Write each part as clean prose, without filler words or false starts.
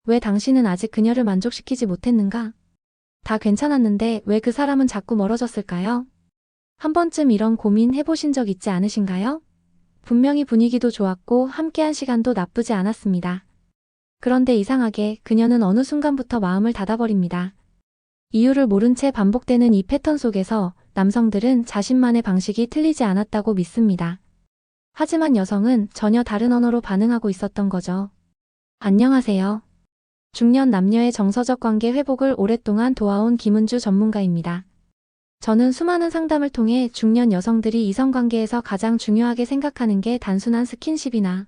왜 당신은 아직 그녀를 만족시키지 못했는가? 다 괜찮았는데 왜 그 사람은 자꾸 멀어졌을까요? 한 번쯤 이런 고민 해보신 적 있지 않으신가요? 분명히 분위기도 좋았고 함께한 시간도 나쁘지 않았습니다. 그런데 이상하게 그녀는 어느 순간부터 마음을 닫아버립니다. 이유를 모른 채 반복되는 이 패턴 속에서 남성들은 자신만의 방식이 틀리지 않았다고 믿습니다. 하지만 여성은 전혀 다른 언어로 반응하고 있었던 거죠. 안녕하세요. 중년 남녀의 정서적 관계 회복을 오랫동안 도와온 김은주 전문가입니다. 저는 수많은 상담을 통해 중년 여성들이 이성관계에서 가장 중요하게 생각하는 게 단순한 스킨십이나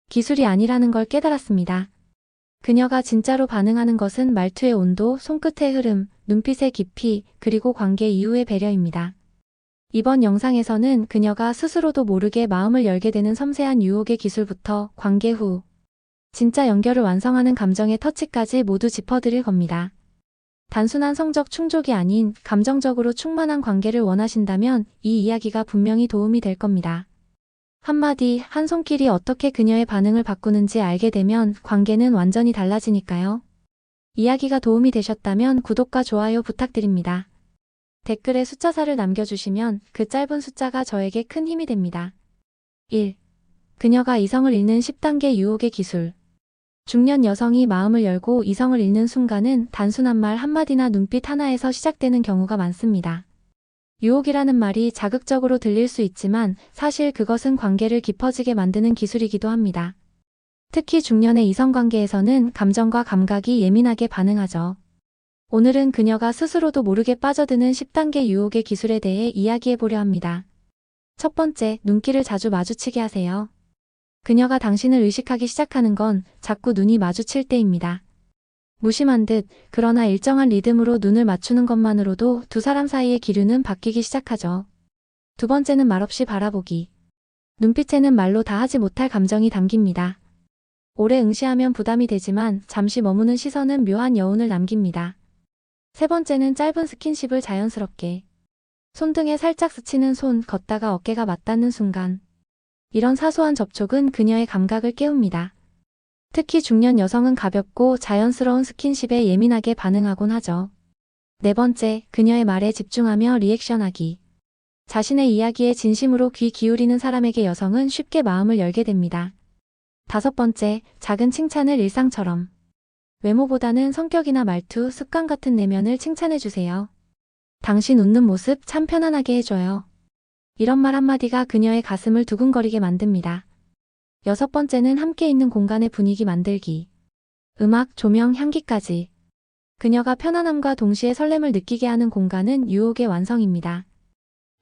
기술이 아니라는 걸 깨달았습니다. 그녀가 진짜로 반응하는 것은 말투의 온도, 손끝의 흐름, 눈빛의 깊이, 그리고 관계 이후의 배려입니다. 이번 영상에서는 그녀가 스스로도 모르게 마음을 열게 되는 섬세한 유혹의 기술부터 관계 후 진짜 연결을 완성하는 감정의 터치까지 모두 짚어드릴 겁니다. 단순한 성적 충족이 아닌 감정적으로 충만한 관계를 원하신다면 이 이야기가 분명히 도움이 될 겁니다. 한마디, 한 손길이 어떻게 그녀의 반응을 바꾸는지 알게 되면 관계는 완전히 달라지니까요. 이야기가 도움이 되셨다면 구독과 좋아요 부탁드립니다. 댓글에 숫자사를 남겨주시면 그 짧은 숫자가 저에게 큰 힘이 됩니다. 1. 그녀가 이성을 읽는 10단계 유혹의 기술. 중년 여성이 마음을 열고 이성을 읽는 순간은 단순한 말 한마디나 눈빛 하나에서 시작되는 경우가 많습니다. 유혹이라는 말이 자극적으로 들릴 수 있지만 사실 그것은 관계를 깊어지게 만드는 기술이기도 합니다. 특히 중년의 이성관계에서는 감정과 감각이 예민하게 반응하죠. 오늘은 그녀가 스스로도 모르게 빠져드는 10단계 유혹의 기술에 대해 이야기해보려 합니다. 첫 번째, 눈길을 자주 마주치게 하세요. 그녀가 당신을 의식하기 시작하는 건 자꾸 눈이 마주칠 때입니다. 무심한 듯, 그러나 일정한 리듬으로 눈을 맞추는 것만으로도 두 사람 사이의 기류는 바뀌기 시작하죠. 두 번째는 말없이 바라보기. 눈빛에는 말로 다 하지 못할 감정이 담깁니다. 오래 응시하면 부담이 되지만 잠시 머무는 시선은 묘한 여운을 남깁니다. 세 번째는 짧은 스킨십을 자연스럽게. 손등에 살짝 스치는 손, 걷다가 어깨가 맞닿는 순간. 이런 사소한 접촉은 그녀의 감각을 깨웁니다. 특히 중년 여성은 가볍고 자연스러운 스킨십에 예민하게 반응하곤 하죠. 네 번째, 그녀의 말에 집중하며 리액션하기. 자신의 이야기에 진심으로 귀 기울이는 사람에게 여성은 쉽게 마음을 열게 됩니다. 다섯 번째, 작은 칭찬을 일상처럼. 외모보다는 성격이나 말투, 습관 같은 내면을 칭찬해주세요. 당신 웃는 모습 참 편안하게 해줘요. 이런 말 한마디가 그녀의 가슴을 두근거리게 만듭니다. 여섯 번째는 함께 있는 공간의 분위기 만들기. 음악, 조명, 향기까지. 그녀가 편안함과 동시에 설렘을 느끼게 하는 공간은 유혹의 완성입니다.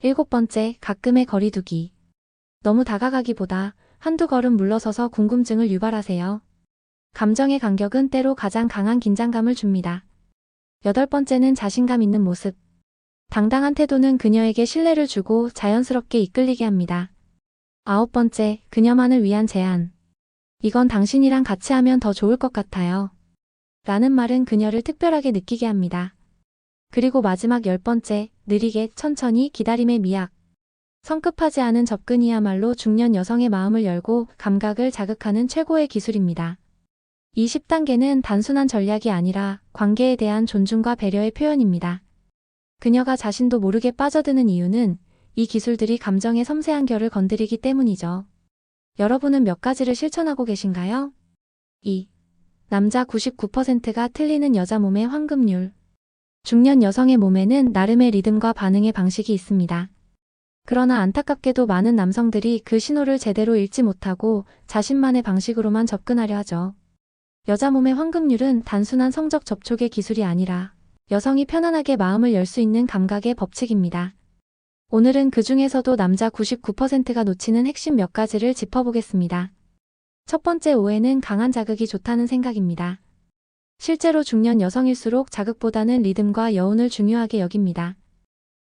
일곱 번째, 가끔의 거리 두기. 너무 다가가기보다 한두 걸음 물러서서 궁금증을 유발하세요. 감정의 간격은 때로 가장 강한 긴장감을 줍니다. 여덟 번째는 자신감 있는 모습. 당당한 태도는 그녀에게 신뢰를 주고 자연스럽게 이끌리게 합니다. 아홉 번째, 그녀만을 위한 제안. 이건 당신이랑 같이 하면 더 좋을 것 같아요. 라는 말은 그녀를 특별하게 느끼게 합니다. 그리고 마지막 열 번째, 느리게, 천천히, 기다림의 미학. 성급하지 않은 접근이야말로 중년 여성의 마음을 열고 감각을 자극하는 최고의 기술입니다. 이 10단계는 단순한 전략이 아니라 관계에 대한 존중과 배려의 표현입니다. 그녀가 자신도 모르게 빠져드는 이유는 이 기술들이 감정의 섬세한 결을 건드리기 때문이죠. 여러분은 몇 가지를 실천하고 계신가요? 2. 남자 99%가 틀리는 여자 몸의 황금률. 중년 여성의 몸에는 나름의 리듬과 반응의 방식이 있습니다. 그러나 안타깝게도 많은 남성들이 그 신호를 제대로 읽지 못하고 자신만의 방식으로만 접근하려 하죠. 여자 몸의 황금률은 단순한 성적 접촉의 기술이 아니라 여성이 편안하게 마음을 열 수 있는 감각의 법칙입니다. 오늘은 그 중에서도 남자 99%가 놓치는 핵심 몇 가지를 짚어보겠습니다. 첫 번째 오해는 강한 자극이 좋다는 생각입니다. 실제로 중년 여성일수록 자극보다는 리듬과 여운을 중요하게 여깁니다.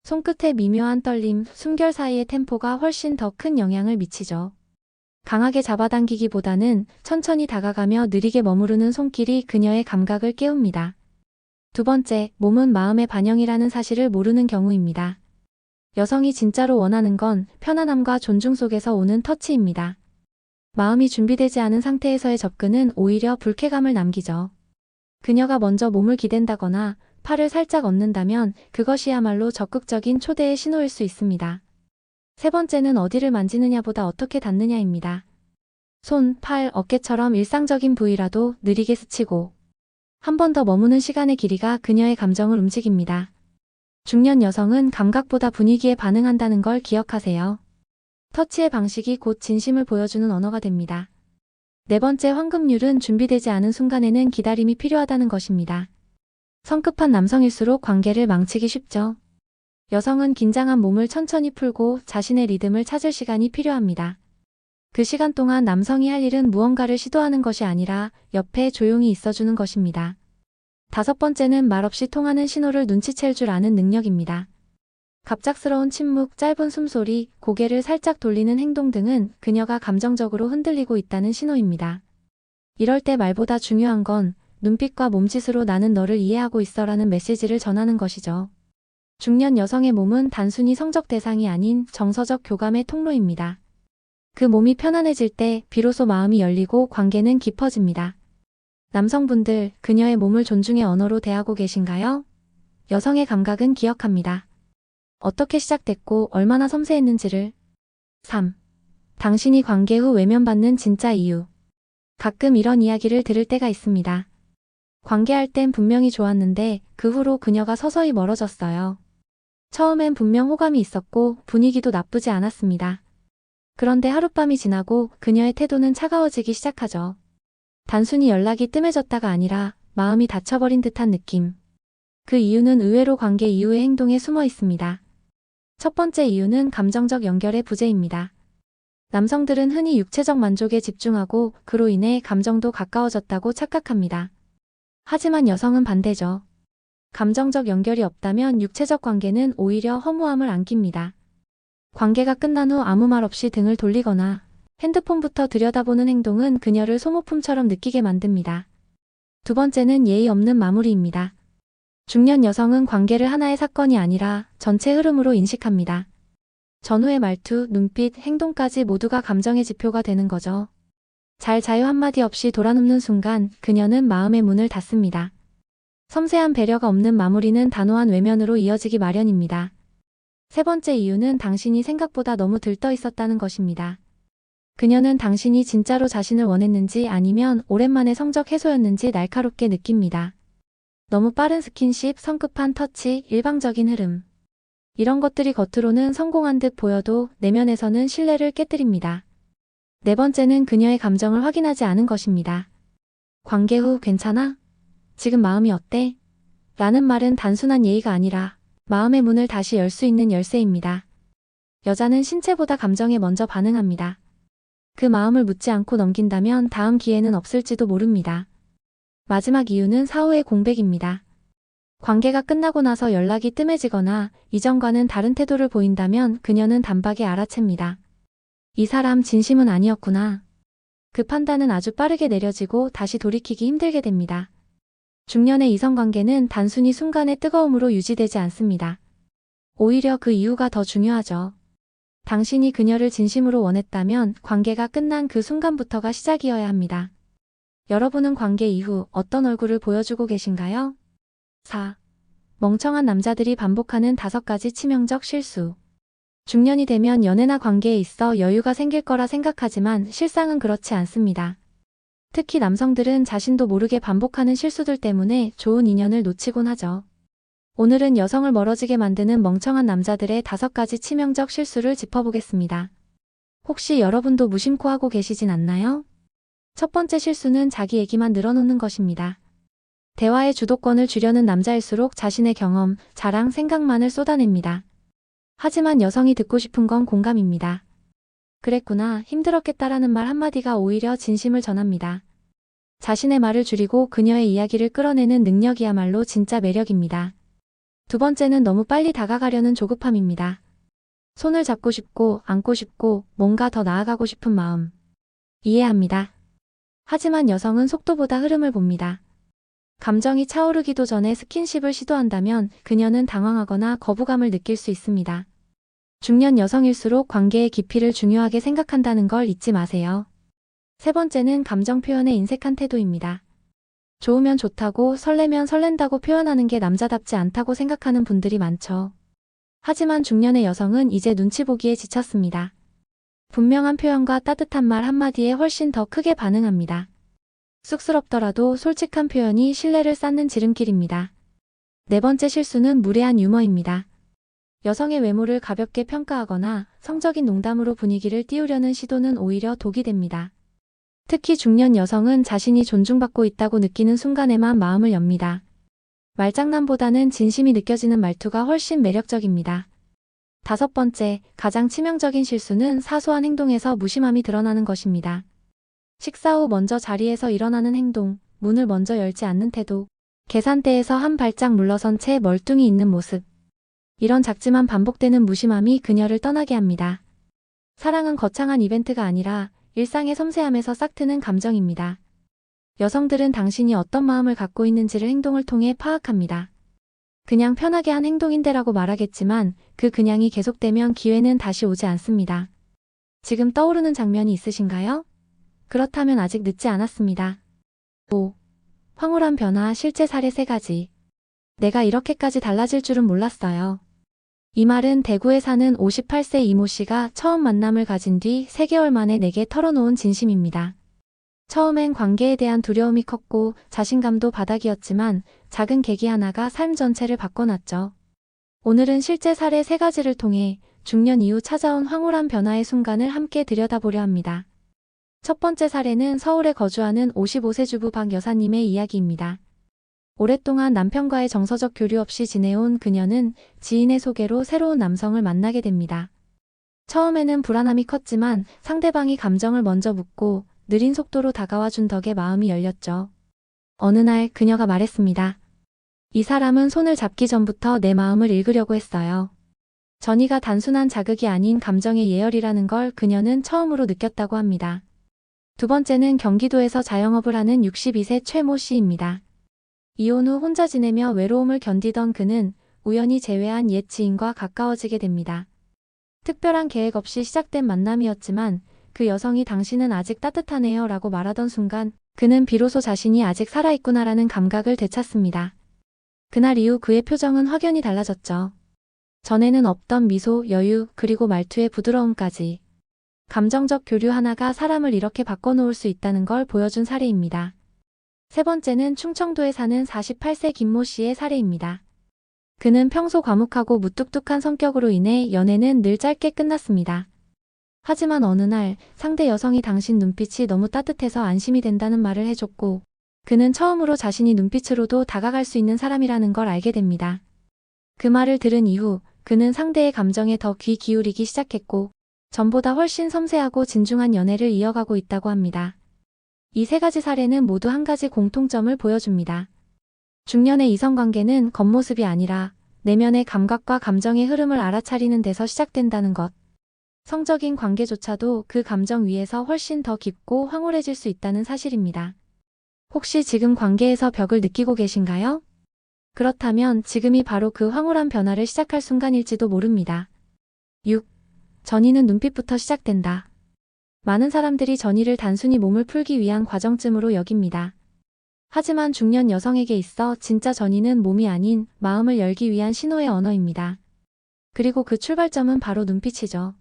손끝의 미묘한 떨림, 숨결 사이의 템포가 훨씬 더 큰 영향을 미치죠. 강하게 잡아당기기보다는 천천히 다가가며 느리게 머무르는 손길이 그녀의 감각을 깨웁니다. 두 번째, 몸은 마음의 반영이라는 사실을 모르는 경우입니다. 여성이 진짜로 원하는 건 편안함과 존중 속에서 오는 터치입니다. 마음이 준비되지 않은 상태에서의 접근은 오히려 불쾌감을 남기죠. 그녀가 먼저 몸을 기댄다거나 팔을 살짝 얹는다면 그것이야말로 적극적인 초대의 신호일 수 있습니다. 세 번째는 어디를 만지느냐보다 어떻게 닿느냐입니다. 손, 팔, 어깨처럼 일상적인 부위라도 느리게 스치고 한 번 더 머무는 시간의 길이가 그녀의 감정을 움직입니다. 중년 여성은 감각보다 분위기에 반응한다는 걸 기억하세요. 터치의 방식이 곧 진심을 보여주는 언어가 됩니다. 네 번째 황금률은 준비되지 않은 순간에는 기다림이 필요하다는 것입니다. 성급한 남성일수록 관계를 망치기 쉽죠. 여성은 긴장한 몸을 천천히 풀고 자신의 리듬을 찾을 시간이 필요합니다. 그 시간 동안 남성이 할 일은 무언가를 시도하는 것이 아니라 옆에 조용히 있어주는 것입니다. 다섯 번째는 말없이 통하는 신호를 눈치챌 줄 아는 능력입니다. 갑작스러운 침묵, 짧은 숨소리, 고개를 살짝 돌리는 행동 등은 그녀가 감정적으로 흔들리고 있다는 신호입니다. 이럴 때 말보다 중요한 건 눈빛과 몸짓으로 나는 너를 이해하고 있어라는 메시지를 전하는 것이죠. 중년 여성의 몸은 단순히 성적 대상이 아닌 정서적 교감의 통로입니다. 그 몸이 편안해질 때 비로소 마음이 열리고 관계는 깊어집니다. 남성분들, 그녀의 몸을 존중의 언어로 대하고 계신가요? 여성의 감각은 기억합니다. 어떻게 시작됐고 얼마나 섬세했는지를. 3. 당신이 관계 후 외면받는 진짜 이유. 가끔 이런 이야기를 들을 때가 있습니다. 관계할 땐 분명히 좋았는데 그 후로 그녀가 서서히 멀어졌어요. 처음엔 분명 호감이 있었고 분위기도 나쁘지 않았습니다. 그런데 하룻밤이 지나고 그녀의 태도는 차가워지기 시작하죠. 단순히 연락이 뜸해졌다가 아니라 마음이 닫혀버린 듯한 느낌. 그 이유는 의외로 관계 이후의 행동에 숨어 있습니다. 첫 번째 이유는 감정적 연결의 부재입니다. 남성들은 흔히 육체적 만족에 집중하고 그로 인해 감정도 가까워졌다고 착각합니다. 하지만 여성은 반대죠. 감정적 연결이 없다면 육체적 관계는 오히려 허무함을 안깁니다. 관계가 끝난 후 아무 말 없이 등을 돌리거나 핸드폰부터 들여다보는 행동은 그녀를 소모품처럼 느끼게 만듭니다. 두 번째는 예의 없는 마무리입니다. 중년 여성은 관계를 하나의 사건이 아니라 전체 흐름으로 인식합니다. 전후의 말투, 눈빛, 행동까지 모두가 감정의 지표가 되는 거죠. 잘 자요 한마디 없이 돌아눕는 순간 그녀는 마음의 문을 닫습니다. 섬세한 배려가 없는 마무리는 단호한 외면으로 이어지기 마련입니다. 세 번째 이유는 당신이 생각보다 너무 들떠 있었다는 것입니다. 그녀는 당신이 진짜로 자신을 원했는지 아니면 오랜만에 성적 해소였는지 날카롭게 느낍니다. 너무 빠른 스킨십, 성급한 터치, 일방적인 흐름. 이런 것들이 겉으로는 성공한 듯 보여도 내면에서는 신뢰를 깨뜨립니다. 네 번째는 그녀의 감정을 확인하지 않은 것입니다. 관계 후 괜찮아? 지금 마음이 어때? 라는 말은 단순한 예의가 아니라 마음의 문을 다시 열 수 있는 열쇠입니다. 여자는 신체보다 감정에 먼저 반응합니다. 그 마음을 묻지 않고 넘긴다면 다음 기회는 없을지도 모릅니다. 마지막 이유는 사후의 공백입니다. 관계가 끝나고 나서 연락이 뜸해지거나 이전과는 다른 태도를 보인다면 그녀는 단박에 알아챕니다. 이 사람 진심은 아니었구나. 그 판단은 아주 빠르게 내려지고 다시 돌이키기 힘들게 됩니다. 중년의 이성관계는 단순히 순간의 뜨거움으로 유지되지 않습니다. 오히려 그 이유가 더 중요하죠. 당신이 그녀를 진심으로 원했다면 관계가 끝난 그 순간부터가 시작이어야 합니다. 여러분은 관계 이후 어떤 얼굴을 보여주고 계신가요? 4. 멍청한 남자들이 반복하는 5가지 치명적 실수. 중년이 되면 연애나 관계에 있어 여유가 생길 거라 생각하지만 실상은 그렇지 않습니다. 특히 남성들은 자신도 모르게 반복하는 실수들 때문에 좋은 인연을 놓치곤 하죠. 오늘은 여성을 멀어지게 만드는 멍청한 남자들의 5가지 치명적 실수를 짚어보겠습니다. 혹시 여러분도 무심코 하고 계시진 않나요? 첫 번째 실수는 자기 얘기만 늘어놓는 것입니다. 대화의 주도권을 주려는 남자일수록 자신의 경험, 자랑, 생각만을 쏟아냅니다. 하지만 여성이 듣고 싶은 건 공감입니다. 그랬구나, 힘들었겠다라는 말 한마디가 오히려 진심을 전합니다. 자신의 말을 줄이고 그녀의 이야기를 끌어내는 능력이야말로 진짜 매력입니다. 두 번째는 너무 빨리 다가가려는 조급함입니다. 손을 잡고 싶고 안고 싶고 뭔가 더 나아가고 싶은 마음. 이해합니다. 하지만 여성은 속도보다 흐름을 봅니다. 감정이 차오르기도 전에 스킨십을 시도한다면 그녀는 당황하거나 거부감을 느낄 수 있습니다. 중년 여성일수록 관계의 깊이를 중요하게 생각한다는 걸 잊지 마세요. 세 번째는 감정 표현에 인색한 태도입니다. 좋으면 좋다고, 설레면 설렌다고 표현하는 게 남자답지 않다고 생각하는 분들이 많죠. 하지만 중년의 여성은 이제 눈치 보기에 지쳤습니다. 분명한 표현과 따뜻한 말 한마디에 훨씬 더 크게 반응합니다. 쑥스럽더라도 솔직한 표현이 신뢰를 쌓는 지름길입니다. 네 번째 실수는 무례한 유머입니다. 여성의 외모를 가볍게 평가하거나 성적인 농담으로 분위기를 띄우려는 시도는 오히려 독이 됩니다. 특히 중년 여성은 자신이 존중받고 있다고 느끼는 순간에만 마음을 엽니다. 말장난보다는 진심이 느껴지는 말투가 훨씬 매력적입니다. 다섯 번째, 가장 치명적인 실수는 사소한 행동에서 무심함이 드러나는 것입니다. 식사 후 먼저 자리에서 일어나는 행동, 문을 먼저 열지 않는 태도, 계산대에서 한 발짝 물러선 채 멀뚱히 있는 모습. 이런 작지만 반복되는 무심함이 그녀를 떠나게 합니다. 사랑은 거창한 이벤트가 아니라 일상의 섬세함에서 싹트는 감정입니다. 여성들은 당신이 어떤 마음을 갖고 있는지를 행동을 통해 파악합니다. 그냥 편하게 한 행동인데라고 말하겠지만 그 그냥이 계속되면 기회는 다시 오지 않습니다. 지금 떠오르는 장면이 있으신가요? 그렇다면 아직 늦지 않았습니다. 5. 황홀한 변화 실제 사례 3가지. 내가 이렇게까지 달라질 줄은 몰랐어요. 이 말은 대구에 사는 58세 이모 씨가 처음 만남을 가진 뒤 3개월 만에 내게 털어놓은 진심입니다. 처음엔 관계에 대한 두려움이 컸고 자신감도 바닥이었지만 작은 계기 하나가 삶 전체를 바꿔놨죠. 오늘은 실제 사례 3가지를 통해 중년 이후 찾아온 황홀한 변화의 순간을 함께 들여다보려 합니다. 첫 번째 사례는 서울에 거주하는 55세 주부 박 여사님의 이야기입니다. 오랫동안 남편과의 정서적 교류 없이 지내온 그녀는 지인의 소개로 새로운 남성을 만나게 됩니다. 처음에는 불안함이 컸지만 상대방이 감정을 먼저 묻고 느린 속도로 다가와 준 덕에 마음이 열렸죠. 어느 날 그녀가 말했습니다. 이 사람은 손을 잡기 전부터 내 마음을 읽으려고 했어요. 전이가 단순한 자극이 아닌 감정의 예열이라는 걸 그녀는 처음으로 느꼈다고 합니다. 두 번째는 경기도에서 자영업을 하는 62세 최모 씨입니다. 이혼 후 혼자 지내며 외로움을 견디던 그는 우연히 재회한 옛 지인과 가까워지게 됩니다. 특별한 계획 없이 시작된 만남이었지만 그 여성이 당신은 아직 따뜻하네요 라고 말하던 순간 그는 비로소 자신이 아직 살아있구나라는 감각을 되찾습니다. 그날 이후 그의 표정은 확연히 달라졌죠. 전에는 없던 미소, 여유, 그리고 말투의 부드러움까지. 감정적 교류 하나가 사람을 이렇게 바꿔놓을 수 있다는 걸 보여준 사례입니다. 세 번째는 충청도에 사는 48세 김모 씨의 사례입니다. 그는 평소 과묵하고 무뚝뚝한 성격으로 인해 연애는 늘 짧게 끝났습니다. 하지만 어느 날 상대 여성이 당신 눈빛이 너무 따뜻해서 안심이 된다는 말을 해줬고 그는 처음으로 자신이 눈빛으로도 다가갈 수 있는 사람이라는 걸 알게 됩니다. 그 말을 들은 이후 그는 상대의 감정에 더 귀 기울이기 시작했고 전보다 훨씬 섬세하고 진중한 연애를 이어가고 있다고 합니다. 이 3가지 사례는 모두 한 가지 공통점을 보여줍니다. 중년의 이성관계는 겉모습이 아니라 내면의 감각과 감정의 흐름을 알아차리는 데서 시작된다는 것. 성적인 관계조차도 그 감정 위에서 훨씬 더 깊고 황홀해질 수 있다는 사실입니다. 혹시 지금 관계에서 벽을 느끼고 계신가요? 그렇다면 지금이 바로 그 황홀한 변화를 시작할 순간일지도 모릅니다. 6. 전이는 눈빛부터 시작된다. 많은 사람들이 전이를 단순히 몸을 풀기 위한 과정쯤으로 여깁니다. 하지만 중년 여성에게 있어 진짜 전이는 몸이 아닌 마음을 열기 위한 신호의 언어입니다. 그리고 그 출발점은 바로 눈빛이죠.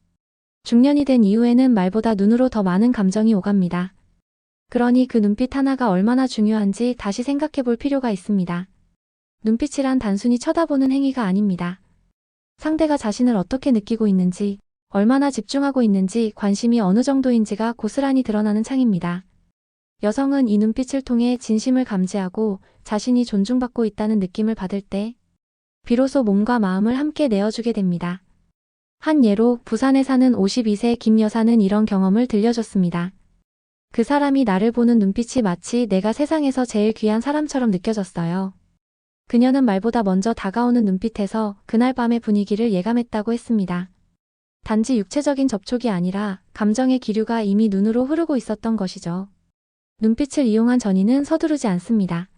중년이 된 이후에는 말보다 눈으로 더 많은 감정이 오갑니다. 그러니 그 눈빛 하나가 얼마나 중요한지 다시 생각해 볼 필요가 있습니다. 눈빛이란 단순히 쳐다보는 행위가 아닙니다. 상대가 자신을 어떻게 느끼고 있는지, 얼마나 집중하고 있는지, 관심이 어느 정도인지가 고스란히 드러나는 창입니다. 여성은 이 눈빛을 통해 진심을 감지하고 자신이 존중받고 있다는 느낌을 받을 때 비로소 몸과 마음을 함께 내어주게 됩니다. 한 예로 부산에 사는 52세 김 여사는 이런 경험을 들려줬습니다. 그 사람이 나를 보는 눈빛이 마치 내가 세상에서 제일 귀한 사람처럼 느껴졌어요. 그녀는 말보다 먼저 다가오는 눈빛에서 그날 밤의 분위기를 예감했다고 했습니다. 단지 육체적인 접촉이 아니라 감정의 기류가 이미 눈으로 흐르고 있었던 것이죠. 눈빛을 이용한 전이는 서두르지 않습니다.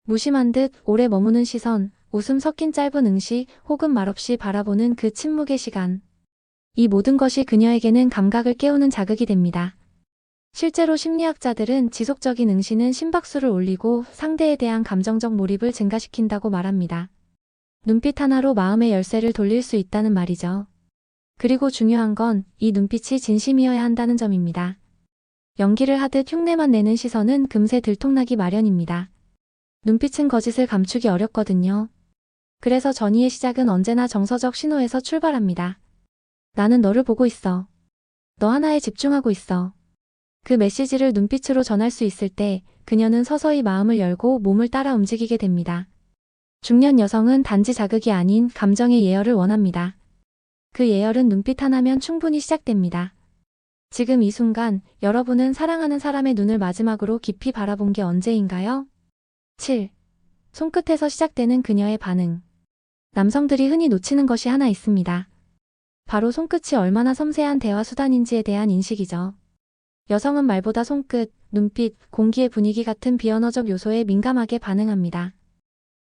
무심한 듯 오래 머무는 시선, 웃음 섞인 짧은 응시 혹은 말없이 바라보는 그 침묵의 시간. 이 모든 것이 그녀에게는 감각을 깨우는 자극이 됩니다. 실제로 심리학자들은 지속적인 응시는 심박수를 올리고 상대에 대한 감정적 몰입을 증가시킨다고 말합니다. 눈빛 하나로 마음의 열쇠를 돌릴 수 있다는 말이죠. 그리고 중요한 건 이 눈빛이 진심이어야 한다는 점입니다. 연기를 하듯 흉내만 내는 시선은 금세 들통나기 마련입니다. 눈빛은 거짓을 감추기 어렵거든요. 그래서 전의의 시작은 언제나 정서적 신호에서 출발합니다. 나는 너를 보고 있어. 너 하나에 집중하고 있어. 그 메시지를 눈빛으로 전할 수 있을 때 그녀는 서서히 마음을 열고 몸을 따라 움직이게 됩니다. 중년 여성은 단지 자극이 아닌 감정의 예열을 원합니다. 그 예열은 눈빛 하나면 충분히 시작됩니다. 지금 이 순간 여러분은 사랑하는 사람의 눈을 마지막으로 깊이 바라본 게 언제인가요? 7. 손끝에서 시작되는 그녀의 반응. 남성들이 흔히 놓치는 것이 하나 있습니다. 바로 손끝이 얼마나 섬세한 대화 수단인지에 대한 인식이죠. 여성은 말보다 손끝, 눈빛, 공기의 분위기 같은 비언어적 요소에 민감하게 반응합니다.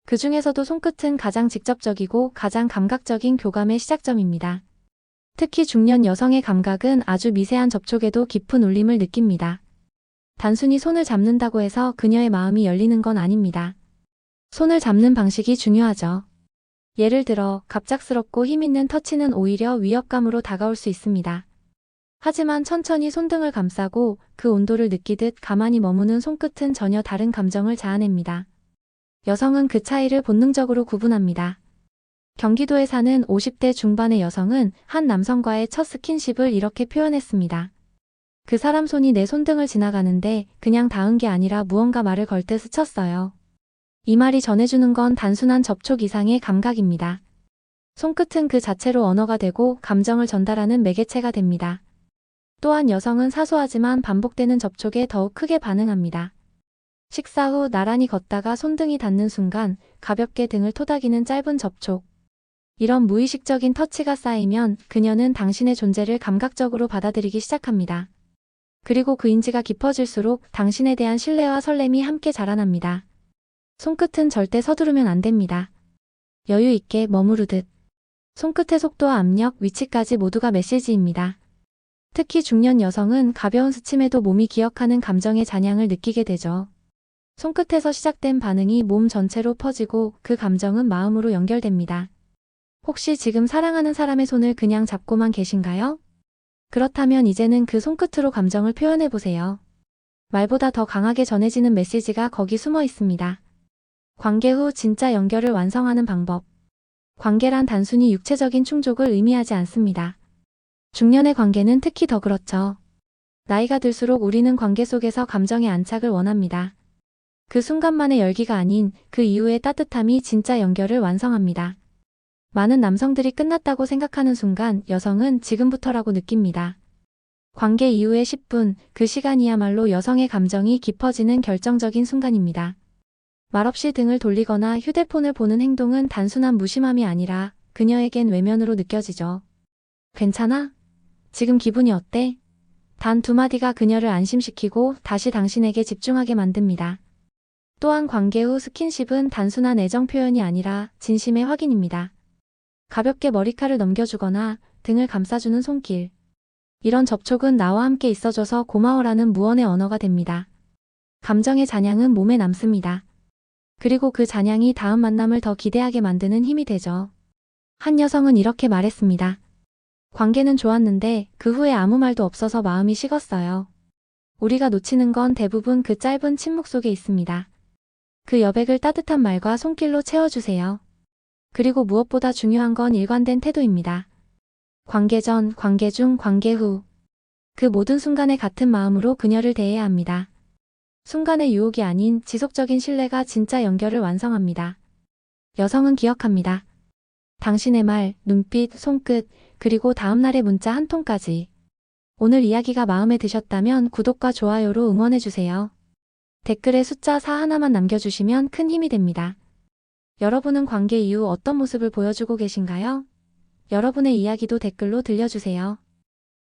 그 중에서도 손끝은 가장 직접적이고 가장 감각적인 교감의 시작점입니다. 특히 중년 여성의 감각은 아주 미세한 접촉에도 깊은 울림을 느낍니다. 단순히 손을 잡는다고 해서 그녀의 마음이 열리는 건 아닙니다. 손을 잡는 방식이 중요하죠. 예를 들어 갑작스럽고 힘있는 터치는 오히려 위협감으로 다가올 수 있습니다. 하지만 천천히 손등을 감싸고 그 온도를 느끼듯 가만히 머무는 손끝은 전혀 다른 감정을 자아냅니다. 여성은 그 차이를 본능적으로 구분합니다. 경기도에 사는 50대 중반의 여성은 한 남성과의 첫 스킨십을 이렇게 표현했습니다. 그 사람 손이 내 손등을 지나가는데 그냥 닿은 게 아니라 무언가 말을 걸 듯 스쳤어요. 이 말이 전해주는 건 단순한 접촉 이상의 감각입니다. 손끝은 그 자체로 언어가 되고 감정을 전달하는 매개체가 됩니다. 또한 여성은 사소하지만 반복되는 접촉에 더욱 크게 반응합니다. 식사 후 나란히 걷다가 손등이 닿는 순간 가볍게 등을 토닥이는 짧은 접촉. 이런 무의식적인 터치가 쌓이면 그녀는 당신의 존재를 감각적으로 받아들이기 시작합니다. 그리고 그 인지가 깊어질수록 당신에 대한 신뢰와 설렘이 함께 자라납니다. 손끝은 절대 서두르면 안 됩니다. 여유 있게 머무르듯. 손끝의 속도와 압력, 위치까지 모두가 메시지입니다. 특히 중년 여성은 가벼운 스침에도 몸이 기억하는 감정의 잔향을 느끼게 되죠. 손끝에서 시작된 반응이 몸 전체로 퍼지고 그 감정은 마음으로 연결됩니다. 혹시 지금 사랑하는 사람의 손을 그냥 잡고만 계신가요? 그렇다면 이제는 그 손끝으로 감정을 표현해보세요. 말보다 더 강하게 전해지는 메시지가 거기 숨어 있습니다. 관계 후 진짜 연결을 완성하는 방법. 관계란 단순히 육체적인 충족을 의미하지 않습니다. 중년의 관계는 특히 더 그렇죠. 나이가 들수록 우리는 관계 속에서 감정의 안착을 원합니다. 그 순간만의 열기가 아닌 그 이후의 따뜻함이 진짜 연결을 완성합니다. 많은 남성들이 끝났다고 생각하는 순간 여성은 지금부터라고 느낍니다. 관계 이후의 10분, 그 시간이야말로 여성의 감정이 깊어지는 결정적인 순간입니다. 말없이 등을 돌리거나 휴대폰을 보는 행동은 단순한 무심함이 아니라 그녀에겐 외면으로 느껴지죠. 괜찮아? 지금 기분이 어때? 단 두 마디가 그녀를 안심시키고 다시 당신에게 집중하게 만듭니다. 또한 관계 후 스킨십은 단순한 애정 표현이 아니라 진심의 확인입니다. 가볍게 머리카락을 넘겨주거나 등을 감싸주는 손길. 이런 접촉은 나와 함께 있어줘서 고마워라는 무언의 언어가 됩니다. 감정의 잔향은 몸에 남습니다. 그리고 그 잔향이 다음 만남을 더 기대하게 만드는 힘이 되죠. 한 여성은 이렇게 말했습니다. 관계는 좋았는데 그 후에 아무 말도 없어서 마음이 식었어요. 우리가 놓치는 건 대부분 그 짧은 침묵 속에 있습니다. 그 여백을 따뜻한 말과 손길로 채워주세요. 그리고 무엇보다 중요한 건 일관된 태도입니다. 관계 전, 관계 중, 관계 후. 그 모든 순간에 같은 마음으로 그녀를 대해야 합니다. 순간의 유혹이 아닌 지속적인 신뢰가 진짜 연결을 완성합니다. 여성은 기억합니다. 당신의 말, 눈빛, 손끝, 그리고 다음날의 문자 한 통까지. 오늘 이야기가 마음에 드셨다면 구독과 좋아요로 응원해주세요. 댓글에 숫자 4 하나만 남겨주시면 큰 힘이 됩니다. 여러분은 관계 이후 어떤 모습을 보여주고 계신가요? 여러분의 이야기도 댓글로 들려주세요.